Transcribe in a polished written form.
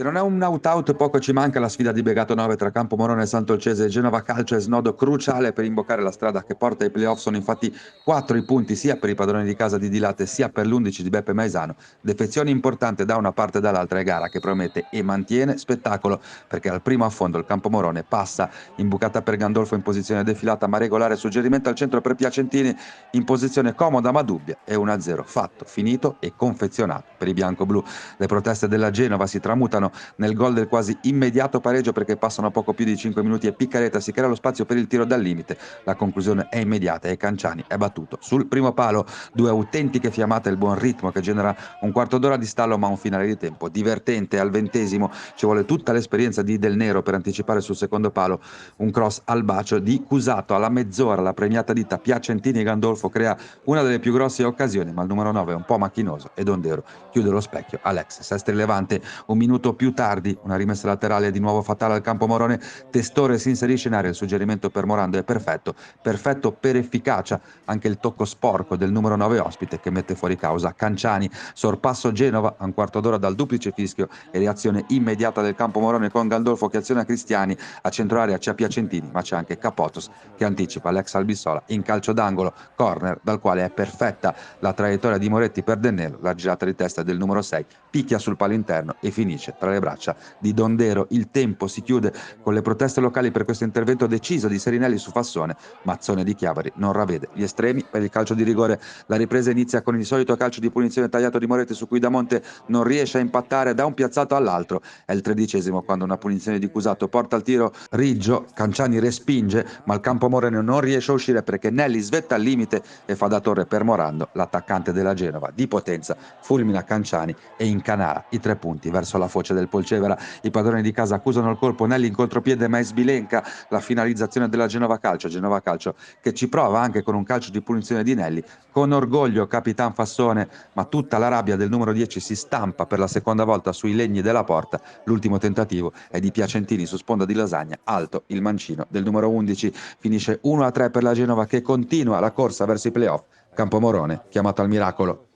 Se non è un out-out poco ci manca. La sfida di Begato 9 tra Campomorone e Sant'Olcese e Genova Calcio è snodo cruciale per imboccare la strada che porta ai playoff. Sono infatti 4 i punti sia per i padroni di casa di Dilate sia per l'11 di Beppe Maesano. Defezione importante da una parte e dall'altra, e gara che promette e mantiene spettacolo, perché al primo affondo il Campomorone passa imbucata per Gandolfo in posizione defilata ma regolare, suggerimento al centro per Piacentini in posizione comoda ma dubbia, e 1-0 fatto, finito e confezionato per i bianco-blu. Le proteste della Genova si tramutano nel gol del quasi immediato pareggio, perché passano poco più di 5 minuti e Piccareta si crea lo spazio per il tiro dal limite. La conclusione è immediata e Canciani è battuto sul primo palo. Due autentiche fiammate e il buon ritmo che genera un quarto d'ora di stallo ma un finale di tempo divertente. Al 20° ci vuole tutta l'esperienza di Del Nero per anticipare sul secondo palo un cross al bacio di Cusato. Alla mezz'ora la premiata ditta Piacentini e Gandolfo crea una delle più grosse occasioni, ma il numero 9 è un po' macchinoso e Dondero chiude lo specchio. Alex Sestri Levante un minuto più tardi, una rimessa laterale di nuovo fatale al Campomorone. Testore si inserisce in area, il suggerimento per Morando è perfetto, perfetto per efficacia anche il tocco sporco del numero 9 ospite che mette fuori causa Canciani. Sorpasso Genova a un quarto d'ora dal duplice fischio e reazione immediata del Campomorone con Gandolfo che aziona Cristiani. A centro area c'è Piacentini ma c'è anche Capotos che anticipa l'ex Albissola in calcio d'angolo, corner dal quale è perfetta la traiettoria di Moretti per Dennello. La girata di testa del numero 6 picchia sul palo interno e finisce tra le braccia di Dondero. Il tempo si chiude con le proteste locali per questo intervento deciso di Serinelli su Fassone. Mazzone di Chiavari non ravvede gli estremi per il calcio di rigore. La ripresa inizia con il solito calcio di punizione tagliato di Moretti su cui Damonte non riesce a impattare da un piazzato all'altro. È il 13° quando una punizione di Cusato porta al tiro Riggio. Canciani respinge ma il Campomoreno non riesce a uscire perché Nelli svetta al limite e fa da torre per Morando. L'attaccante della Genova di potenza fulmina Canciani e incanala i 3 punti verso la foce del Polcevera. I padroni di casa accusano il colpo. Nelli in contropiede ma è sbilenca la finalizzazione della Genova Calcio che ci prova anche con un calcio di punizione di Nelli. Con orgoglio Capitan Fassone, ma tutta la rabbia del numero 10 si stampa per la seconda volta sui legni della porta. L'ultimo tentativo è di Piacentini su sponda di lasagna, alto il mancino del numero 11. Finisce 1-3 per la Genova che continua la corsa verso i playoff. Campomorone chiamato al miracolo.